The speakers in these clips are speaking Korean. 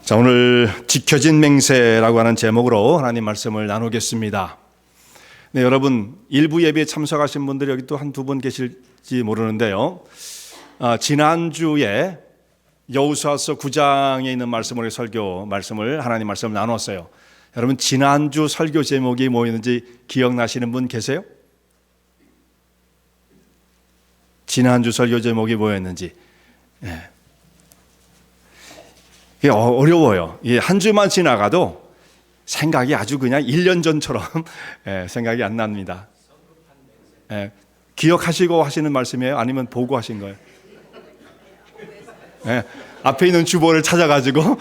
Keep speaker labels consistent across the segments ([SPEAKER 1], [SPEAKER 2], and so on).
[SPEAKER 1] 자, 오늘 지켜진 맹세라고 하는 제목으로 하나님 말씀을 나누겠습니다. 네, 여러분 일부 예배에 참석하신 분들이 여기 또 한두 분 계실지 모르는데요. 지난주에 여호수아서 9장에 있는 말씀으로 말씀을 하나님 말씀을 나눴어요. 여러분 지난주 설교 제목이 뭐였는지 기억나시는 분 계세요? 지난주 설교 제목이 뭐였는지. 네. 이게 어려워요. 한 주만 지나가도 생각이 아주 그냥 1년 전처럼 생각이 안 납니다. 기억하시고 하시는 말씀이에요? 아니면 보고 하신 거예요? 앞에 있는 주보를 찾아가지고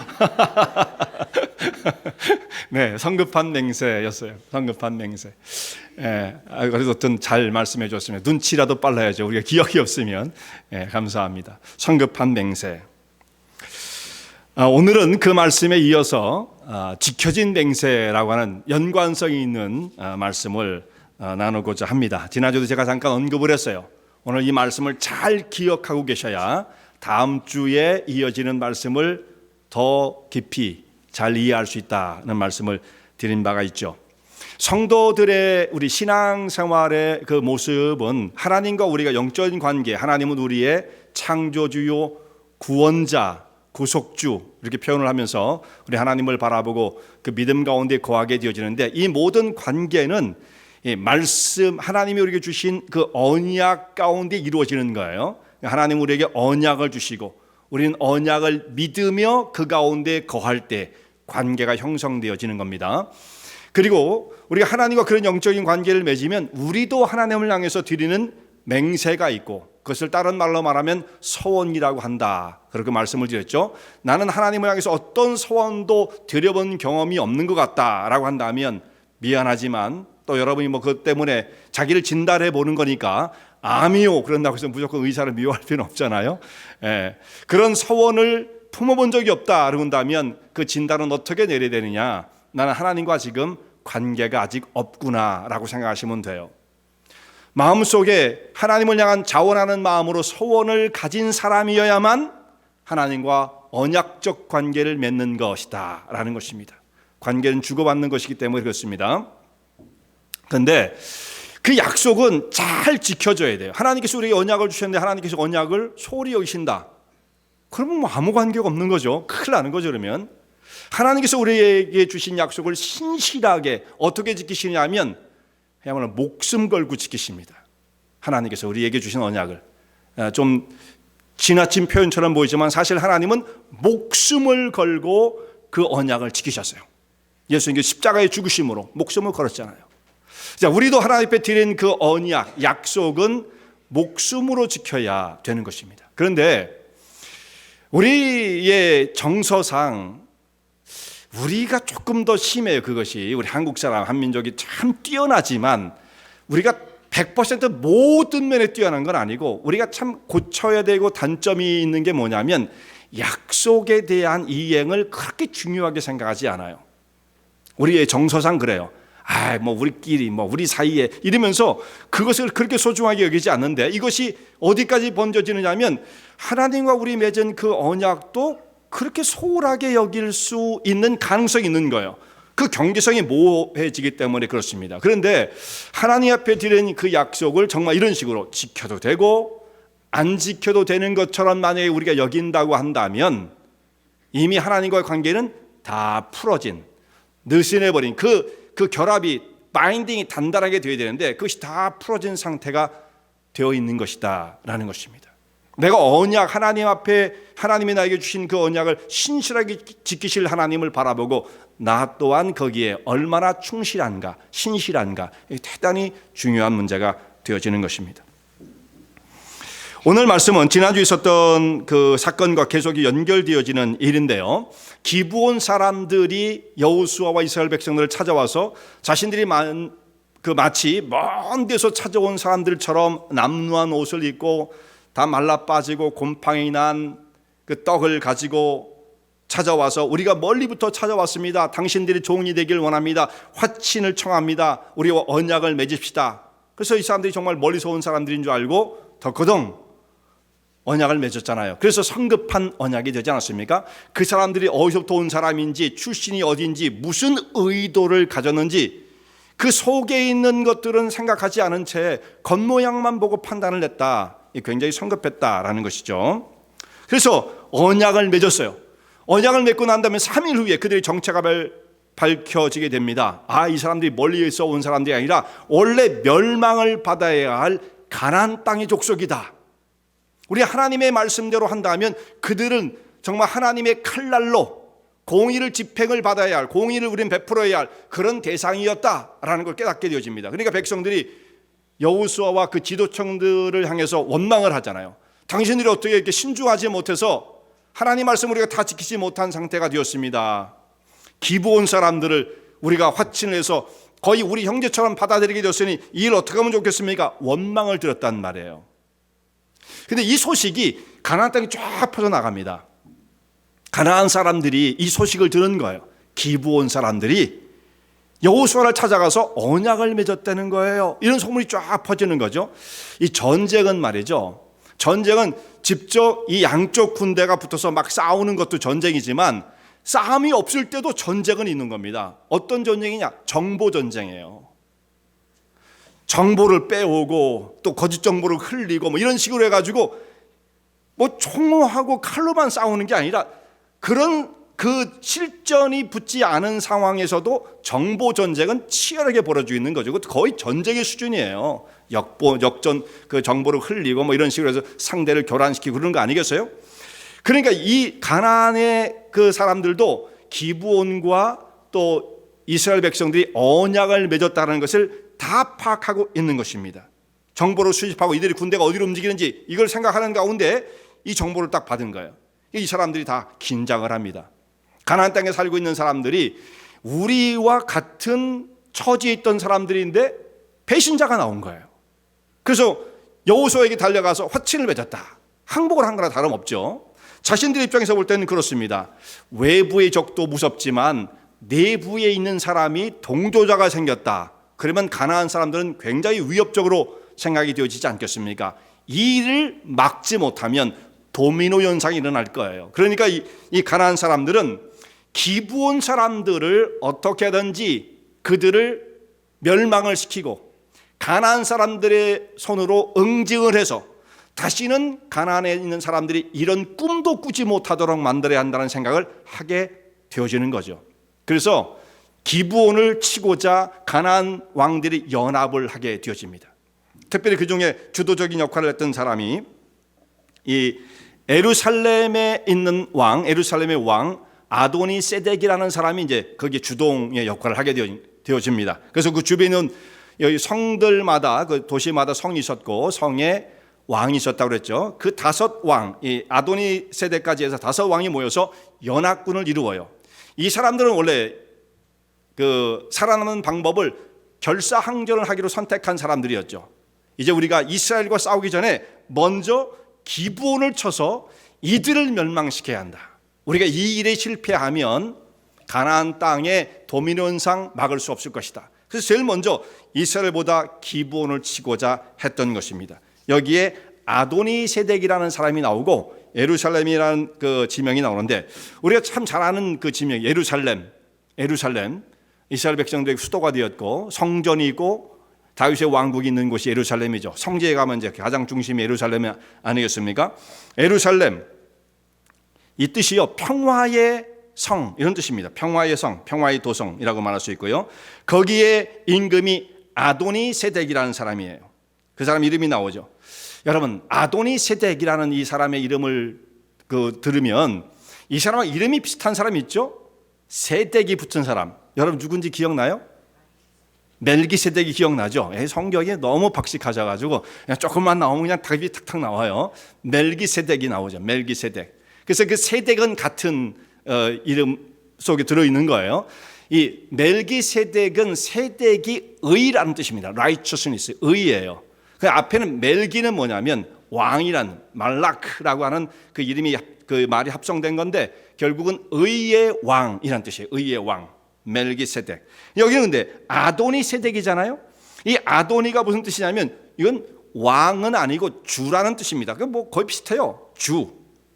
[SPEAKER 1] 네, 성급한 맹세였어요. 성급한 맹세. 그래서 어떤 잘 말씀해 줬으면 눈치라도 빨라야죠. 우리가 기억이 없으면. 감사합니다. 성급한 맹세. 오늘은 그 말씀에 이어서 지켜진 맹세라고 하는 연관성이 있는 말씀을 나누고자 합니다. 지난주도 제가 잠깐 언급을 했어요. 오늘 이 말씀을 잘 기억하고 계셔야 다음 주에 이어지는 말씀을 더 깊이 잘 이해할 수 있다는 말씀을 드린 바가 있죠. 성도들의 우리 신앙생활의 그 모습은 하나님과 우리가 영적인 관계, 하나님은 우리의 창조주요 구원자, 구속주 이렇게 표현을 하면서 우리 하나님을 바라보고 그 믿음 가운데 거하게 되어지는데, 이 모든 관계는 말씀 하나님이 우리에게 주신 그 언약 가운데 이루어지는 거예요. 하나님 우리에게 언약을 주시고 우리는 언약을 믿으며 그 가운데 거할 때 관계가 형성되어지는 겁니다. 그리고 우리가 하나님과 그런 영적인 관계를 맺으면 우리도 하나님을 향해서 드리는 맹세가 있고, 그것을 다른 말로 말하면 서원이라고 한다. 그렇게 말씀을 드렸죠. 나는 하나님을 향해서 어떤 서원도 드려본 경험이 없는 것 같다라고 한다면 미안하지만, 또 여러분이 그것 때문에 자기를 진단해 보는 거니까 아미요 그런다고 해서 무조건 의사를 미워할 필요는 없잖아요. 그런 서원을 품어본 적이 없다 그런다면 그 진단은 어떻게 내려야 되느냐? 나는 하나님과 지금 관계가 아직 없구나라고 생각하시면 돼요. 마음속에 하나님을 향한 자원하는 마음으로 소원을 가진 사람이어야만 하나님과 언약적 관계를 맺는 것이다 라는 것입니다. 관계는 주고받는 것이기 때문에 그렇습니다. 그런데 그 약속은 잘 지켜져야 돼요. 하나님께서 우리에게 언약을 주셨는데 하나님께서 언약을 소홀히 여기신다, 그러면 아무 관계가 없는 거죠. 큰일 나는 거죠. 그러면 하나님께서 우리에게 주신 약속을 신실하게 어떻게 지키시냐면 그야말로 목숨 걸고 지키십니다. 하나님께서 우리에게 주신 언약을, 좀 지나친 표현처럼 보이지만 사실 하나님은 목숨을 걸고 그 언약을 지키셨어요. 예수님께 십자가의 죽으심으로 목숨을 걸었잖아요. 자, 우리도 하나님 앞에 드린 그 언약, 약속은 목숨으로 지켜야 되는 것입니다. 그런데 우리의 정서상 우리가 조금 더 심해요. 그것이 우리 한국 사람, 한민족이 참 뛰어나지만 우리가 100% 모든 면에 뛰어난 건 아니고, 우리가 참 고쳐야 되고 단점이 있는 게 뭐냐면 약속에 대한 이행을 그렇게 중요하게 생각하지 않아요. 우리의 정서상 그래요. 우리끼리 우리 사이에 이러면서 그것을 그렇게 소중하게 여기지 않는데, 이것이 어디까지 번져지느냐면 하나님과 우리 맺은 그 언약도 그렇게 소홀하게 여길 수 있는 가능성이 있는 거예요. 그 경계성이 모호해지기 때문에 그렇습니다. 그런데 하나님 앞에 드린 그 약속을 정말 이런 식으로 지켜도 되고 안 지켜도 되는 것처럼 만약에 우리가 여긴다고 한다면 이미 하나님과의 관계는 다 풀어진, 느슨해버린 그 결합이, 바인딩이 단단하게 되어야 되는데 그것이 다 풀어진 상태가 되어 있는 것이다 라는 것입니다. 내가 언약, 하나님 앞에 하나님이 나에게 주신 그 언약을 신실하게 지키실 하나님을 바라보고 나 또한 거기에 얼마나 충실한가, 신실한가, 대단히 중요한 문제가 되어지는 것입니다. 오늘 말씀은 지난주에 있었던 그 사건과 계속이 연결되어지는 일인데요. 기브온 사람들이 여호수아와 이스라엘 백성들을 찾아와서 자신들이 마치 먼 데서 찾아온 사람들처럼 남루한 옷을 입고 다 말라 빠지고 곰팡이 난 그 떡을 가지고 찾아와서 우리가 멀리부터 찾아왔습니다. 당신들이 종이 되길 원합니다. 화친을 청합니다. 우리와 언약을 맺읍시다. 그래서 이 사람들이 정말 멀리서 온 사람들인 줄 알고 더 거동 언약을 맺었잖아요. 그래서 성급한 언약이 되지 않았습니까? 그 사람들이 어디서부터 온 사람인지, 출신이 어딘지, 무슨 의도를 가졌는지 그 속에 있는 것들은 생각하지 않은 채 겉모양만 보고 판단을 냈다. 굉장히 성급했다라는 것이죠. 그래서 언약을 맺었어요. 언약을 맺고 난 다음에 3일 후에 그들의 정체가 밝혀지게 됩니다. 이 사람들이 멀리에서 온 사람들이 아니라 원래 멸망을 받아야 할 가나안 땅의 족속이다. 우리 하나님의 말씀대로 한다면 그들은 정말 하나님의 칼날로 공의를 집행을 받아야 할, 공의를 우리는 베풀어야 할 그런 대상이었다라는 걸 깨닫게 되어집니다. 그러니까 백성들이 여호수아와 그 지도층들을 향해서 원망을 하잖아요. 당신들이 어떻게 이렇게 신중하지 못해서 하나님 말씀 우리가 다 지키지 못한 상태가 되었습니다. 기브온 사람들을 우리가 화친을 해서 거의 우리 형제처럼 받아들이게 되었으니 이 일 어떻게 하면 좋겠습니까? 원망을 드렸단 말이에요. 근데 이 소식이 가나안 땅에 쫙 퍼져나갑니다. 가나안 사람들이 이 소식을 들은 거예요. 기브온 사람들이 여호수아를 찾아가서 언약을 맺었다는 거예요. 이런 소문이 쫙 퍼지는 거죠. 이 전쟁은 말이죠. 전쟁은 직접 이 양쪽 군대가 붙어서 막 싸우는 것도 전쟁이지만 싸움이 없을 때도 전쟁은 있는 겁니다. 어떤 전쟁이냐? 정보 전쟁이에요. 정보를 빼오고 또 거짓 정보를 흘리고 뭐 이런 식으로 해가지고 뭐 총하고 칼로만 싸우는 게 아니라 그런 그 실전이 붙지 않은 상황에서도 정보 전쟁은 치열하게 벌어지고 있는 거죠. 거의 전쟁의 수준이에요. 역전 그 정보를 흘리고 뭐 이런 식으로 해서 상대를 교란시키고 그런 거 아니겠어요? 그러니까 이 가나안의 그 사람들도 기브온과 또 이스라엘 백성들이 언약을 맺었다는 것을 다 파악하고 있는 것입니다. 정보를 수집하고 이들이 군대가 어디로 움직이는지 이걸 생각하는 가운데 이 정보를 딱 받은 거예요. 이 사람들이 다 긴장을 합니다. 가나안 땅에 살고 있는 사람들이 우리와 같은 처지에 있던 사람들인데 배신자가 나온 거예요. 그래서 여호수아에게 달려가서 화친을 맺었다. 항복을 한 거나 다름없죠. 자신들 입장에서 볼 때는 그렇습니다. 외부의 적도 무섭지만 내부에 있는 사람이 동조자가 생겼다. 그러면 가나안 사람들은 굉장히 위협적으로 생각이 되어지지 않겠습니까? 이 일을 막지 못하면 도미노 현상이 일어날 거예요. 그러니까 이 가나안 사람들은 기브온 사람들을 어떻게 하든지 그들을 멸망을 시키고 가나안 사람들의 손으로 응징을 해서 다시는 가나안에 있는 사람들이 이런 꿈도 꾸지 못하도록 만들어야 한다는 생각을 하게 되어지는 거죠. 그래서 기브온을 치고자 가나안 왕들이 연합을 하게 되어집니다. 특별히 그 중에 주도적인 역할을 했던 사람이 이 예루살렘에 있는 왕, 예루살렘의 왕 아도니 세덱이라는 사람이 이제 거기에 주동의 역할을 하게 되어집니다. 그래서 그 주변은 여기 성들마다 그 도시마다 성이 있었고 성에 왕이 있었다고 그랬죠. 그 5왕, 이 아도니 세덱까지 해서 5왕이 모여서 연합군을 이루어요. 이 사람들은 원래 그 살아남는 방법을 결사항전을 하기로 선택한 사람들이었죠. 이제 우리가 이스라엘과 싸우기 전에 먼저 기브온을 쳐서 이들을 멸망시켜야 한다. 우리가 이 일에 실패하면 가나안 땅의 도미노 현상 막을 수 없을 것이다. 그래서 제일 먼저 이스라엘보다 기브온을 치고자 했던 것입니다. 여기에 아도니 세덱이라는 사람이 나오고 예루살렘이라는 그 지명이 나오는데 우리가 참 잘 아는 그 지명 예루살렘 이스라엘 백성들의 수도가 되었고 성전이고 다윗의 왕국이 있는 곳이 예루살렘이죠. 성지에 가면 이제 가장 중심이 예루살렘이 아니겠습니까? 예루살렘 이 뜻이요 평화의 성 이런 뜻입니다. 평화의 성, 평화의 도성이라고 말할 수 있고요. 거기에 임금이 아도니 세덱이라는 사람이에요. 그 사람 이름이 나오죠. 여러분 아도니 세덱이라는 이 사람의 이름을 들으면 이 사람과 이름이 비슷한 사람이 있죠. 세덱이 붙은 사람 여러분 누군지 기억나요? 멜기세덱이 기억나죠? 성경이 너무 박식하셔가지고 그냥 조금만 나오면 그냥 답이 탁탁 나와요. 멜기세덱이 나오죠. 멜기세덱. 그래서 그 세덱은 같은 이름 속에 들어있는 거예요. 이 멜기세덱은 세덱이 의라는 뜻입니다. righteousness, 의예요. 그 앞에는 멜기는 뭐냐면 왕이란 말라크라고 하는 그 이름이 그 말이 합성된 건데 결국은 의의 왕이란 뜻이에요. 의의 왕. 멜기세덱. 여기는 근데 아도니 세덱이잖아요. 이 아도니가 무슨 뜻이냐면 이건 왕은 아니고 주라는 뜻입니다. 그 뭐 거의 비슷해요.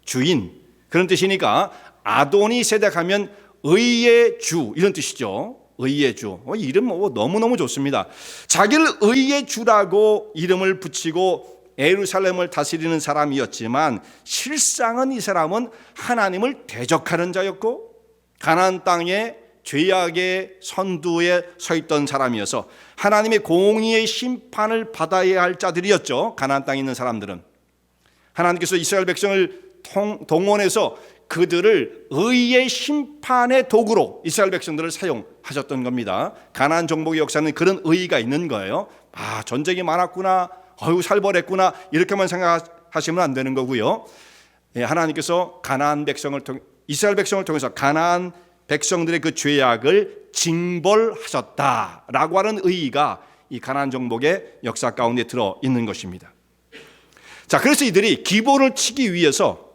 [SPEAKER 1] 주인 그런 뜻이니까 아도니세덱 하면 의의 주 이런 뜻이죠. 의의 주. 이름 너무너무 좋습니다. 자기를 의의 주라고 이름을 붙이고 예루살렘을 다스리는 사람이었지만 실상은 이 사람은 하나님을 대적하는 자였고 가나안 땅에 죄악의 선두에 서 있던 사람이어서 하나님의 공의의 심판을 받아야 할 자들이었죠. 가나안 땅에 있는 사람들은 하나님께서 이스라엘 백성을 동원해서 그들을 의의 심판의 도구로 이스라엘 백성들을 사용하셨던 겁니다. 가나안 정복의 역사는 그런 의의가 있는 거예요. 전쟁이 많았구나, 살벌했구나 이렇게만 생각하시면 안 되는 거고요. 하나님께서 이스라엘 백성을 통해서 가나안 백성들의 그 죄악을 징벌하셨다라고 하는 의의가 이 가나안 정복의 역사 가운데 들어 있는 것입니다. 자, 그래서 이들이 기본을 치기 위해서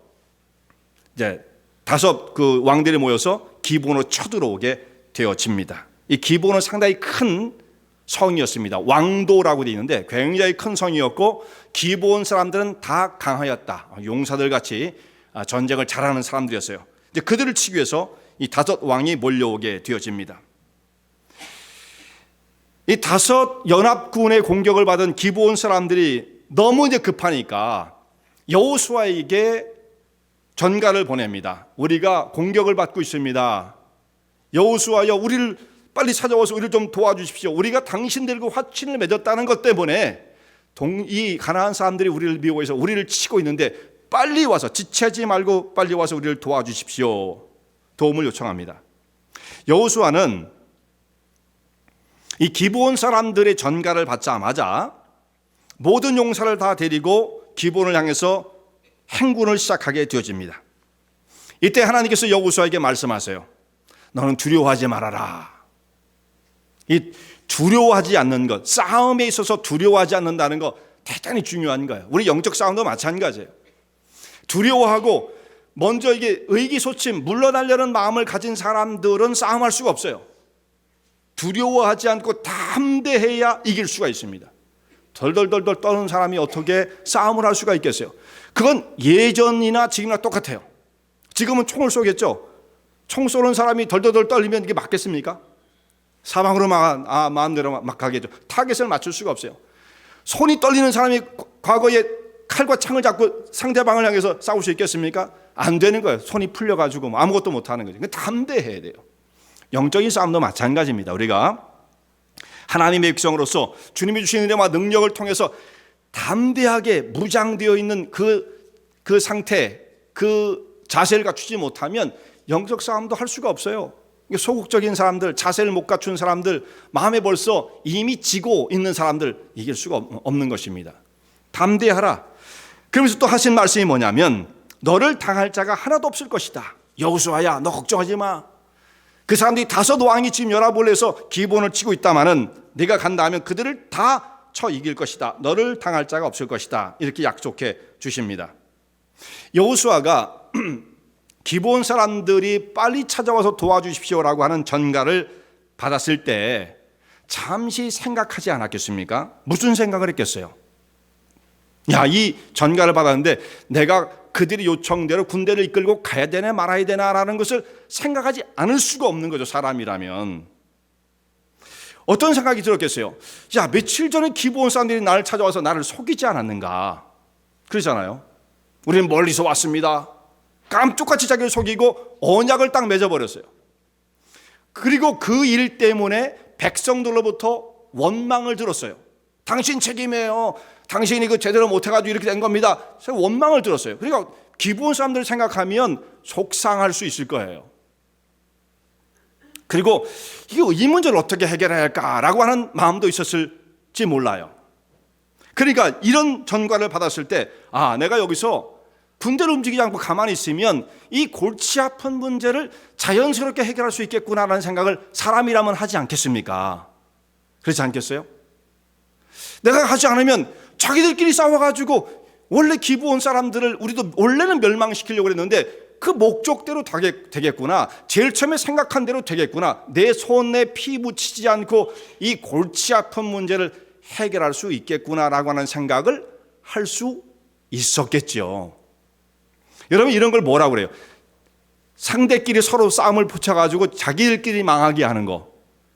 [SPEAKER 1] 이제 5 그 왕들이 모여서 기본으로 쳐들어오게 되어집니다. 이 기본은 상당히 큰 성이었습니다. 왕도라고 되어 있는데 굉장히 큰 성이었고 기본 사람들은 다 강하였다. 용사들 같이 전쟁을 잘하는 사람들이었어요. 이제 그들을 치기 위해서 이 5 왕이 몰려오게 되어집니다. 이 5 연합군의 공격을 받은 기본 사람들이 너무 이제 급하니까 여호수아에게 전가를 보냅니다. 우리가 공격을 받고 있습니다. 여호수아여, 우리를 빨리 찾아와서 우리를 좀 도와주십시오. 우리가 당신들과 화친을 맺었다는 것 때문에 이 가나안 사람들이 우리를 미워해서 우리를 치고 있는데 빨리 와서, 지체하지 말고 빨리 와서 우리를 도와주십시오. 도움을 요청합니다. 여호수아는 이 기브온 사람들의 전가를 받자마자 모든 용사를 다 데리고 기브온을 향해서 행군을 시작하게 되어집니다. 이때 하나님께서 여호수아에게 말씀하세요. 너는 두려워하지 말아라. 이 두려워하지 않는 것, 싸움에 있어서 두려워하지 않는다는 거 대단히 중요한 거예요. 우리 영적 싸움도 마찬가지예요. 두려워하고 먼저 이게 의기소침 물러나려는 마음을 가진 사람들은 싸움할 수가 없어요. 두려워하지 않고 담대해야 이길 수가 있습니다. 덜덜덜덜 떠는 사람이 어떻게 싸움을 할 수가 있겠어요? 그건 예전이나 지금이나 똑같아요. 지금은 총을 쏘겠죠. 총 쏘는 사람이 덜덜덜 떨리면 이게 맞겠습니까? 사방으로 마음대로 막 가겠죠. 타겟을 맞출 수가 없어요. 손이 떨리는 사람이 과거에 칼과 창을 잡고 상대방을 향해서 싸울 수 있겠습니까? 안 되는 거예요. 손이 풀려가지고 아무것도 못하는 거죠. 담대해야 돼요. 영적인 싸움도 마찬가지입니다. 우리가 하나님의 백성으로서 주님이 주신 은혜와 능력을 통해서 담대하게 무장되어 있는 그 상태, 그 자세를 갖추지 못하면 영적 싸움도 할 수가 없어요. 소극적인 사람들, 자세를 못 갖춘 사람들, 마음에 벌써 이미 지고 있는 사람들 이길 수가 없는 것입니다. 담대하라. 그러면서 또 하신 말씀이 뭐냐면 너를 당할 자가 하나도 없을 것이다. 여호수아야, 너 걱정하지 마. 그 사람들이 5 왕이 지금 연합을 해서 기본을 치고 있다마는 네가 간다 하면 그들을 다 쳐 이길 것이다. 너를 당할 자가 없을 것이다. 이렇게 약속해 주십니다. 여호수아가 기본 사람들이 빨리 찾아와서 도와주십시오라고 하는 전가를 받았을 때 잠시 생각하지 않았겠습니까? 무슨 생각을 했겠어요? 이 전가를 받았는데 내가 그들이 요청대로 군대를 이끌고 가야 되나 말아야 되나라는 것을 생각하지 않을 수가 없는 거죠. 사람이라면. 어떤 생각이 들었겠어요? 며칠 전에 기브온 사람들이 나를 찾아와서 나를 속이지 않았는가? 그러잖아요. 우리는 멀리서 왔습니다. 깜짝같이 자기를 속이고 언약을 딱 맺어버렸어요. 그리고 그 일 때문에 백성들로부터 원망을 들었어요. 당신 책임이에요. 당신이 제대로 못해가지고 이렇게 된 겁니다. 원망을 들었어요. 그러니까 기브온 사람들을 생각하면 속상할 수 있을 거예요. 그리고 이 문제를 어떻게 해결해야 할까라고 하는 마음도 있었을지 몰라요. 그러니까 이런 전과를 받았을 때 내가 여기서 군대를 움직이지 않고 가만히 있으면 이 골치 아픈 문제를 자연스럽게 해결할 수 있겠구나라는 생각을 사람이라면 하지 않겠습니까? 그렇지 않겠어요? 내가 하지 않으면 자기들끼리 싸워가지고 원래 기브온 사람들을 우리도 원래는 멸망시키려고 했는데 그 목적대로 되겠구나. 제일 처음에 생각한 대로 되겠구나. 내 손에 피 묻히지 않고 이 골치 아픈 문제를 해결할 수 있겠구나라고 하는 생각을 할 수 있었겠죠. 여러분, 이런 걸 뭐라고 그래요? 상대끼리 서로 싸움을 붙여가지고 자기들끼리 망하게 하는 거,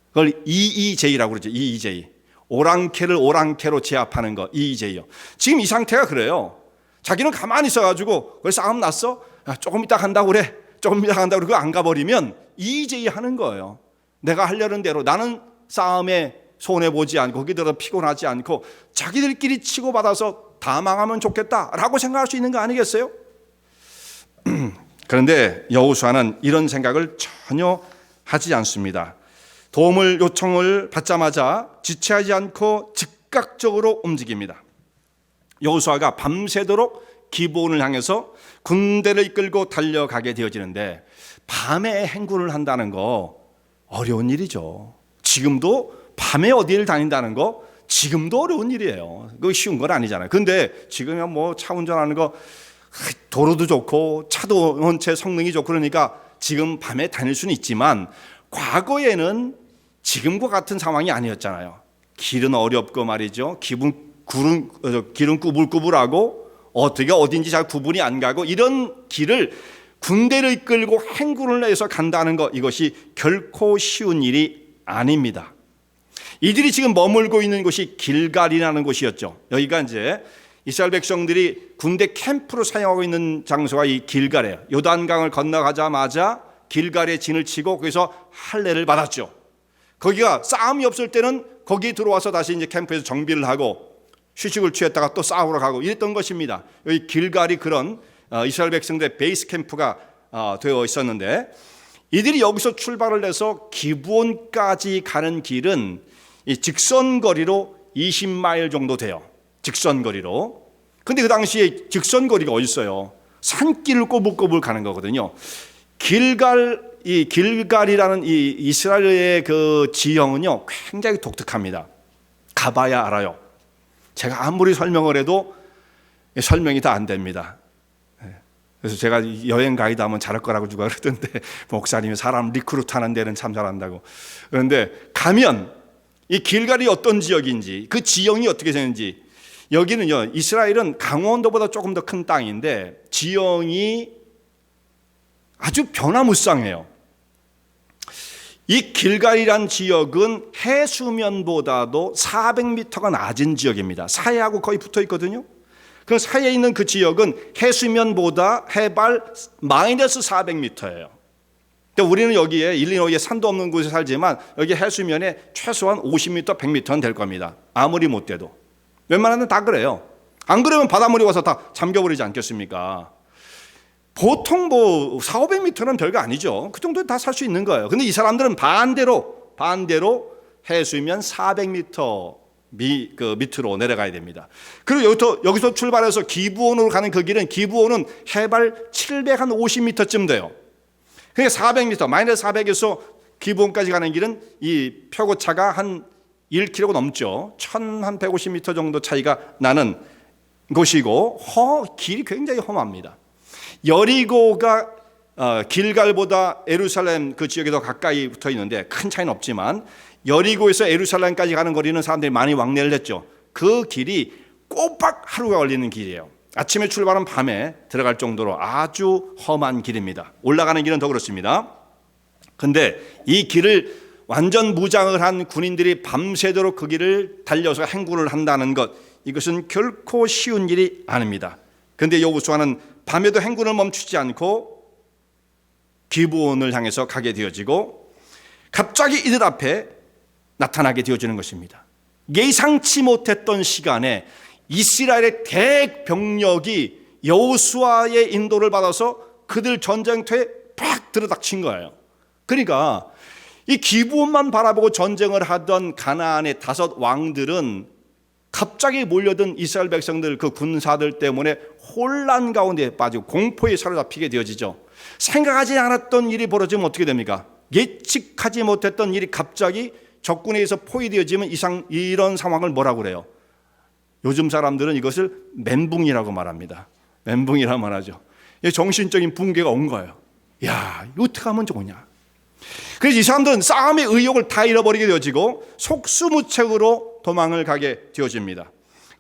[SPEAKER 1] 그걸 EEJ라고 그러죠. EEJ. 오랑캐를 오랑캐로 제압하는 거, EEJ요. 지금 이 상태가 그래요. 자기는 가만히 있어가지고 왜 싸움 났어? 조금 이따 간다고 그래. 조금 이따 간다고 그러고 안 가버리면 EEJ 하는 거예요. 내가 하려는 대로, 나는 싸움에 손해보지 않고 거기들은 피곤하지 않고 자기들끼리 치고받아서 다 망하면 좋겠다라고 생각할 수 있는 거 아니겠어요? 그런데 여호수아는 이런 생각을 전혀 하지 않습니다. 도움을 요청을 받자마자 지체하지 않고 즉각적으로 움직입니다. 여호수아가 밤새도록 기브온을 향해서 군대를 이끌고 달려가게 되어지는데, 밤에 행군을 한다는 거 어려운 일이죠. 지금도 밤에 어디를 다닌다는 거 지금도 어려운 일이에요. 그거 쉬운 건 아니잖아요. 근데 지금은 뭐 차 운전하는 거 도로도 좋고 차도 원체 성능이 좋고 그러니까 지금 밤에 다닐 수는 있지만, 과거에는 지금과 같은 상황이 아니었잖아요. 길은 어렵고 말이죠. 길은 꾸불꾸불하고 어떻게 어딘지 잘 구분이 안 가고, 이런 길을 군대를 이끌고 행군을 해서 간다는 것, 이것이 결코 쉬운 일이 아닙니다. 이들이 지금 머물고 있는 곳이 길갈이라는 곳이었죠. 여기가 이제 이스라엘 백성들이 군대 캠프로 사용하고 있는 장소가 이 길갈이에요. 요단강을 건너가자마자 길갈에 진을 치고 거기서 할례를 받았죠. 거기가 싸움이 없을 때는 거기 들어와서 다시 이제 캠프에서 정비를 하고 휴식을 취했다가 또 싸우러 가고 이랬던 것입니다. 여기 길갈이 그런 이스라엘 백성들의 베이스 캠프가 되어 있었는데, 이들이 여기서 출발을 해서 기브온까지 가는 길은 이 직선거리로 20마일 정도 돼요. 직선거리로. 근데 그 당시에 직선거리가 어디 있어요? 산길을 꼬불꼬불 가는 거거든요. 길갈이라는 이 이스라엘의 그 지형은요, 굉장히 독특합니다. 가봐야 알아요. 제가 아무리 설명을 해도 설명이 다 안 됩니다. 그래서 제가 여행 가이드 하면 잘할 거라고 누가 그러던데, 목사님이 사람 리크루트 하는 데는 참 잘한다고. 그런데 가면 이 길갈이 어떤 지역인지, 그 지형이 어떻게 되는지, 여기는요, 이스라엘은 강원도보다 조금 더 큰 땅인데 지형이 아주 변화무쌍해요. 이 길갈이란 지역은 해수면보다도 400m가 낮은 지역입니다. 사해하고 거의 붙어 있거든요. 그 사이에 있는 그 지역은 해수면보다 해발 마이너스 400m예요. 우리는 여기에 일리노이에 산도 없는 곳에 살지만 여기 해수면에 최소한 50m, 100m는 될 겁니다. 아무리 못 돼도. 웬만하면 다 그래요. 안 그러면 바닷물이 와서 다 잠겨버리지 않겠습니까? 보통 뭐 400~500m는 별거 아니죠. 그 정도는 다 살 수 있는 거예요. 근데 이 사람들은 반대로 해수면 400m 밑으로 내려가야 됩니다. 그리고 여기서 출발해서 기브온으로 가는 그 길은, 기브온은 해발 750m쯤 돼요. 그러니까 400m, 마이너스 400에서 기브온까지 가는 길은 이 표고차가 한 1km 넘죠. 1150m 정도 차이가 나는 곳이고, 길이 굉장히 험합니다. 여리고가 길갈보다 예루살렘 그 지역에 더 가까이 붙어 있는데 큰 차이는 없지만, 여리고에서 예루살렘까지 가는 거리는 사람들이 많이 왕래를 했죠. 그 길이 꼬박 하루가 걸리는 길이에요. 아침에 출발은 밤에 들어갈 정도로 아주 험한 길입니다. 올라가는 길은 더 그렇습니다. 근데 이 길을 완전 무장을 한 군인들이 밤새도록 그 길을 달려서 행군을 한다는 것, 이것은 결코 쉬운 일이 아닙니다. 근데 여호수아는 밤에도 행군을 멈추지 않고 기브온을 향해서 가게 되어지고, 갑자기 이들 앞에 나타나게 되어지는 것입니다. 예상치 못했던 시간에 이스라엘의 대병력이 여호수아의 인도를 받아서 그들 전쟁터에 팍 들어닥친 거예요. 그러니까 이 기브온만 바라보고 전쟁을 하던 가나안의 5 왕들은 갑자기 몰려든 이스라엘 백성들, 그 군사들 때문에 혼란 가운데 빠지고 공포에 사로잡히게 되어지죠. 생각하지 않았던 일이 벌어지면 어떻게 됩니까? 예측하지 못했던 일이 갑자기 적군에 의해서 포위되어지면 이런 상황을 뭐라고 그래요? 요즘 사람들은 이것을 멘붕이라고 말합니다. 멘붕이라고 말하죠. 정신적인 붕괴가 온 거예요. 야, 이거 어떻게 하면 좋으냐? 그래서 이 사람들은 싸움의 의욕을 다 잃어버리게 되어지고 속수무책으로 도망을 가게 되어집니다.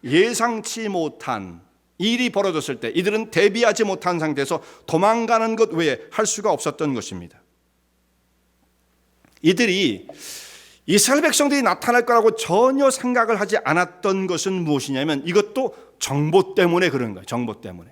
[SPEAKER 1] 예상치 못한 일이 벌어졌을 때 이들은 대비하지 못한 상태에서 도망가는 것 외에 할 수가 없었던 것입니다. 이들이 이스라엘 백성들이 나타날 거라고 전혀 생각을 하지 않았던 것은 무엇이냐면 이것도 정보 때문에 그런 거예요. 정보 때문에.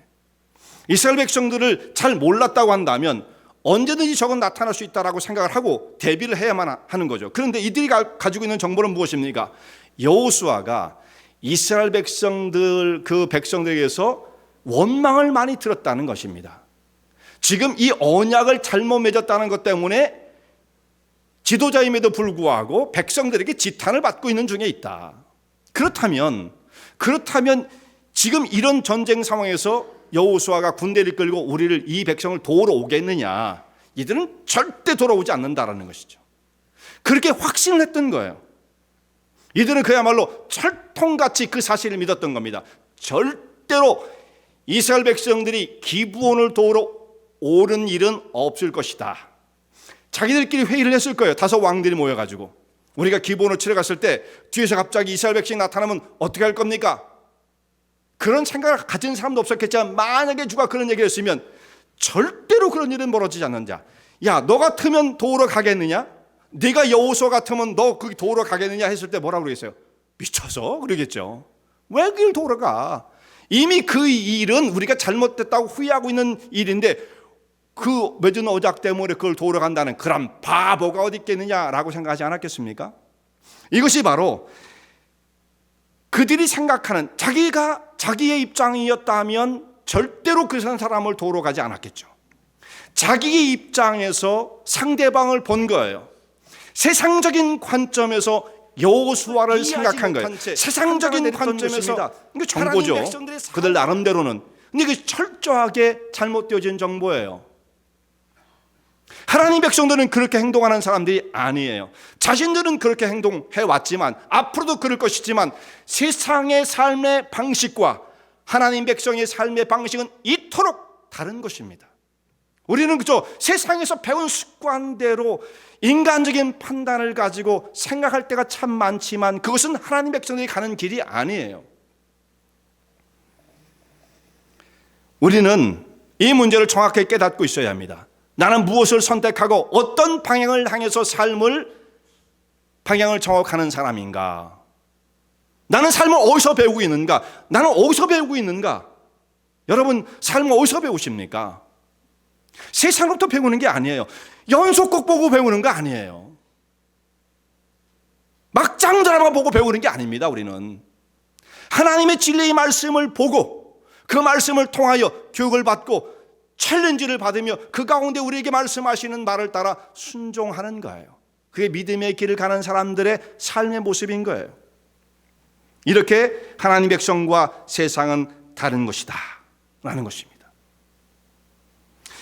[SPEAKER 1] 이스라엘 백성들을 잘 몰랐다고 한다면 언제든지 저건 나타날 수 있다라고 생각을 하고 대비를 해야만 하는 거죠. 그런데 이들이 가지고 있는 정보는 무엇입니까? 여호수아가 이스라엘 백성들, 그 백성들에게서 원망을 많이 들었다는 것입니다. 지금 이 언약을 잘못 맺었다는 것 때문에 지도자임에도 불구하고 백성들에게 지탄을 받고 있는 중에 있다. 그렇다면 지금 이런 전쟁 상황에서 여호수아가 군대를 끌고 우리를 이 백성을 도우러 오겠느냐? 이들은 절대 돌아오지 않는다라는 것이죠. 그렇게 확신을 했던 거예요. 이들은 그야말로 철통같이 그 사실을 믿었던 겁니다. 절대로 이스라엘 백성들이 기브온을 도우러 오는 일은 없을 것이다. 자기들끼리 회의를 했을 거예요. 5 왕들이 모여가지고 우리가 기브온을 치러 갔을 때 뒤에서 갑자기 이스라엘 백성이 나타나면 어떻게 할 겁니까? 그런 생각을 가진 사람도 없었겠지만 만약에 주가 그런 얘기를 했으면 절대로 그런 일은 벌어지지 않는 자. 야, 너 같으면 도우러 가겠느냐? 네가 여호수아 같으면 너 거기 도우러 가겠느냐 했을 때 뭐라고 그러겠어요? 미쳐서 그러겠죠. 왜 그걸 도우러 가? 이미 그 일은 우리가 잘못됐다고 후회하고 있는 일인데 그 맺은 언약 때문에 그걸 도우러 간다는 그런 바보가 어디 있겠느냐라고 생각하지 않았겠습니까? 이것이 바로 그들이 생각하는 자기의 입장이었다면 절대로 그 사람을 도우러 가지 않았겠죠. 자기의 입장에서 상대방을 본 거예요. 세상적인 관점에서 여호수아를 생각한 거예요. 세상적인 관점에서 이게 정보죠. 그들 나름대로는. 근데 이게 철저하게 잘못되어진 정보예요. 하나님 백성들은 그렇게 행동하는 사람들이 아니에요. 자신들은 그렇게 행동해 왔지만 앞으로도 그럴 것이지만 세상의 삶의 방식과 하나님 백성의 삶의 방식은 이토록 다른 것입니다. 우리는 그저 세상에서 배운 습관대로 인간적인 판단을 가지고 생각할 때가 참 많지만 그것은 하나님 백성들이 가는 길이 아니에요. 우리는 이 문제를 정확하게 깨닫고 있어야 합니다. 나는 무엇을 선택하고 어떤 방향을 향해서 방향을 정확하는 사람인가? 나는 삶을 어디서 배우고 있는가? 나는 어디서 배우고 있는가? 여러분, 삶을 어디서 배우십니까? 세상으로부터 배우는 게 아니에요. 연속곡 보고 배우는 거 아니에요. 막장 드라마 보고 배우는 게 아닙니다. 우리는 하나님의 진리의 말씀을 보고 그 말씀을 통하여 교육을 받고 챌린지를 받으며 그 가운데 우리에게 말씀하시는 말을 따라 순종하는 거예요. 그게 믿음의 길을 가는 사람들의 삶의 모습인 거예요. 이렇게 하나님 백성과 세상은 다른 것이다 라는 것입니다.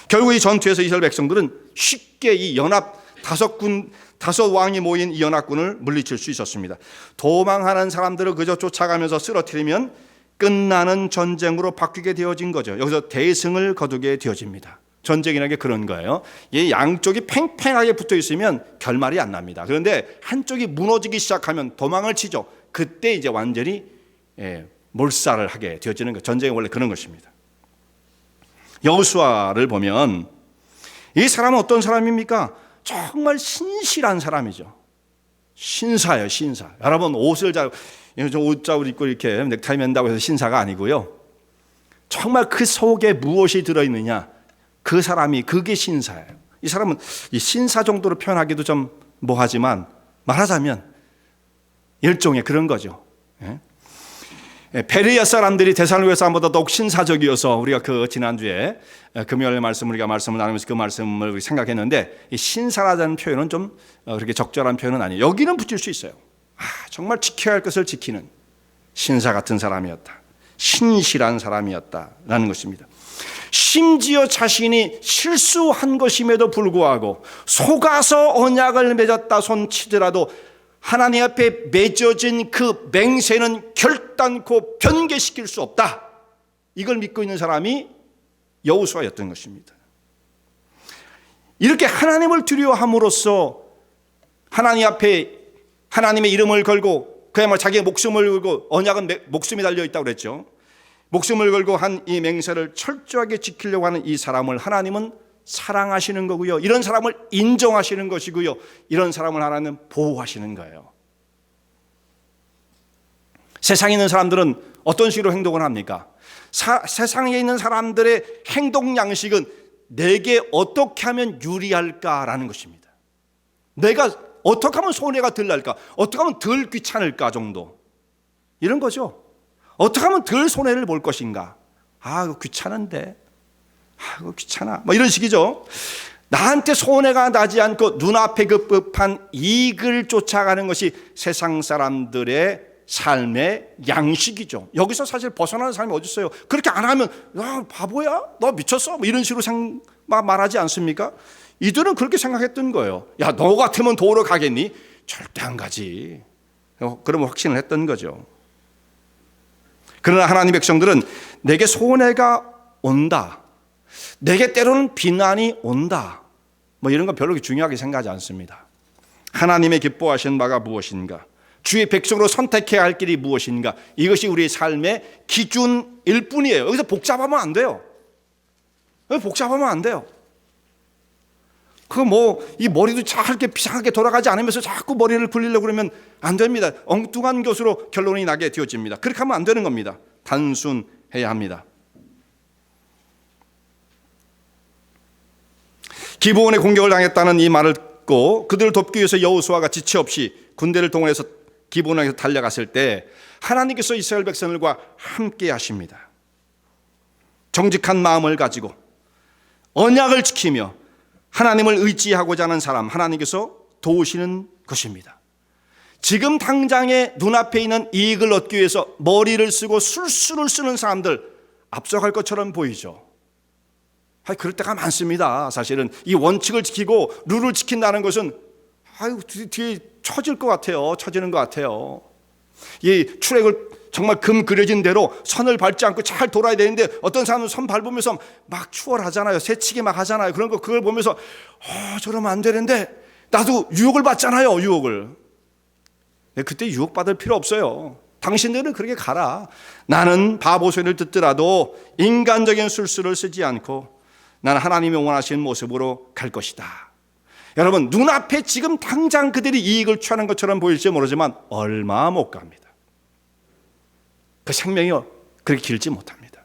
[SPEAKER 1] 결국 이 전투에서 이스라엘 백성들은 쉽게 이 연합 5 왕이 모인 이 연합군을 물리칠 수 있었습니다. 도망하는 사람들을 그저 쫓아가면서 쓰러뜨리면 끝나는 전쟁으로 바뀌게 되어진 거죠. 여기서 대승을 거두게 되어집니다. 전쟁이라는 게 그런 거예요. 이 양쪽이 팽팽하게 붙어 있으면 결말이 안 납니다. 그런데 한쪽이 무너지기 시작하면 도망을 치죠. 그때 이제 완전히 몰살을 하게 되어지는 거. 전쟁이 원래 그런 것입니다. 여호수아를 보면 이 사람은 어떤 사람입니까? 정말 신실한 사람이죠. 신사예요, 신사. 여러분 옷을 옷자을 입고 이렇게 넥타이 맨다고 해서 신사가 아니고요. 정말 그 속에 무엇이 들어있느냐, 그 사람이 그게 신사예요. 이 사람은 이 신사 정도로 표현하기도 좀 뭐하지만 말하자면 일종의 그런 거죠. 베레아 사람들이 데살로니가 사람보다 더욱 신사적이어서 우리가 그 지난주에 금요일 말씀 우리가 말씀을 나누면서 그 말씀을 생각했는데 이 신사라는 표현은 좀 그렇게 적절한 표현은 아니에요. 여기는 붙일 수 있어요. 정말 지켜야 할 것을 지키는 신사 같은 사람이었다. 신실한 사람이었다라는 것입니다. 심지어 자신이 실수한 것임에도 불구하고 속아서 언약을 맺었다 손치더라도 하나님 앞에 맺어진 그 맹세는 결단코 변개시킬 수 없다. 이걸 믿고 있는 사람이 여호수아였던 것입니다. 이렇게 하나님을 두려워함으로써 하나님 앞에 하나님의 이름을 걸고 그야말로 자기의 목숨을 걸고, 언약은 목숨이 달려 있다고 그랬죠. 목숨을 걸고 한 이 맹세를 철저하게 지키려고 하는 이 사람을 하나님은 사랑하시는 거고요. 이런 사람을 인정하시는 것이고요. 이런 사람을 하나님은 보호하시는 거예요. 세상에 있는 사람들은 어떤 식으로 행동을 합니까? 세상에 있는 사람들의 행동 양식은 내게 어떻게 하면 유리할까라는 것입니다. 내가 어떻게 하면 손해가 덜 날까? 어떻게 하면 덜 귀찮을까 정도. 이런 거죠. 어떻게 하면 덜 손해를 볼 것인가? 이거 귀찮은데. 이거 귀찮아. 뭐 이런 식이죠. 나한테 손해가 나지 않고 눈앞에 급급한 이익을 쫓아가는 것이 세상 사람들의 삶의 양식이죠. 여기서 사실 벗어나는 사람이 어디 있어요? 그렇게 안 하면 바보야? 너 미쳤어? 뭐 이런 식으로 말하지 않습니까? 이들은 그렇게 생각했던 거예요. 야, 너 같으면 도로 가겠니? 절대 안 가지. 그러면 확신을 했던 거죠. 그러나 하나님의 백성들은 내게 손해가 온다, 내게 때로는 비난이 온다, 뭐 이런 건 별로 중요하게 생각하지 않습니다. 하나님의 기뻐하시는 바가 무엇인가? 주의 백성으로 선택해야 할 길이 무엇인가? 이것이 우리의 삶의 기준일 뿐이에요. 여기서 복잡하면 안 돼요. 복잡하면 안 돼요. 이 머리도 잘 이렇게 비상하게 돌아가지 않으면서 자꾸 머리를 굴리려고 그러면 안 됩니다. 엉뚱한 것으로 결론이 나게 되어집니다. 그렇게 하면 안 되는 겁니다. 단순해야 합니다. 기브온에 공격을 당했다는 이 말을 듣고 그들을 돕기 위해서 여호수아가 지체 없이 군대를 동원해서 기브온에서 달려갔을 때 하나님께서 이스라엘 백성들과 함께 하십니다. 정직한 마음을 가지고 언약을 지키며 하나님을 의지하고자 하는 사람, 하나님께서 도우시는 것입니다. 지금 당장에 눈앞에 있는 이익을 얻기 위해서 머리를 쓰고 술수를 쓰는 사람들 앞서갈 것처럼 보이죠. 그럴 때가 많습니다. 사실은 이 원칙을 지키고 룰을 지킨다는 것은 뒤에 처질 것 같아요. 처지는 것 같아요. 이 출애굽을 정말 금 그려진 대로 선을 밟지 않고 잘 돌아야 되는데 어떤 사람은 선 밟으면서 막 추월하잖아요. 새치기 막 하잖아요. 그런 거 그걸 보면서 저러면 안 되는데 나도 유혹을 받잖아요. 유혹을. 그때 유혹받을 필요 없어요. 당신들은 그렇게 가라. 나는 바보 소리를 듣더라도 인간적인 술수를 쓰지 않고 나는 하나님이 원하시는 모습으로 갈 것이다. 여러분, 눈앞에 지금 당장 그들이 이익을 취하는 것처럼 보일지 모르지만 얼마 못 갑니다. 그 생명이 그렇게 길지 못합니다.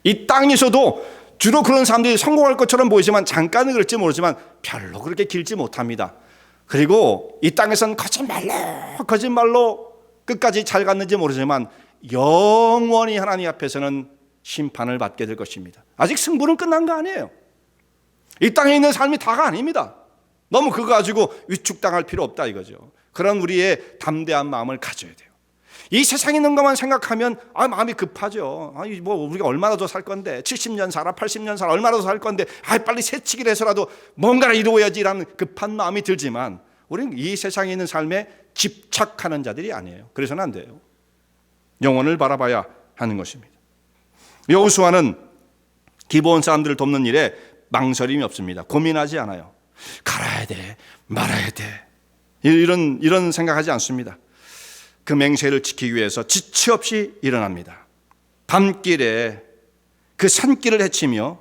[SPEAKER 1] 이 땅에서도 주로 그런 사람들이 성공할 것처럼 보이지만 잠깐은 그럴지 모르지만 별로 그렇게 길지 못합니다. 그리고 이 땅에서는 거짓말로 끝까지 잘 갔는지 모르지만 영원히 하나님 앞에서는 심판을 받게 될 것입니다. 아직 승부는 끝난 거 아니에요. 이 땅에 있는 삶이 다가 아닙니다. 너무 그거 가지고 위축당할 필요 없다 이거죠. 그런 우리의 담대한 마음을 가져야 돼요. 이 세상에 있는 것만 생각하면 마음이 급하죠. 우리가 얼마나 더 살 건데 70년 살아 80년 살아 얼마나 더 살 건데 빨리 새치기를 해서라도 뭔가를 이루어야지라는 급한 마음이 들지만 우리는 이 세상에 있는 삶에 집착하는 자들이 아니에요. 그래서는 안 돼요. 영혼을 바라봐야 하는 것입니다. 여호수아는 기브온 사람들을 돕는 일에 망설임이 없습니다. 고민하지 않아요. 갈아야 돼, 말아야 돼, 이런 생각하지 않습니다. 그 맹세를 지키기 위해서 지체 없이 일어납니다. 밤길에 그 산길을 헤치며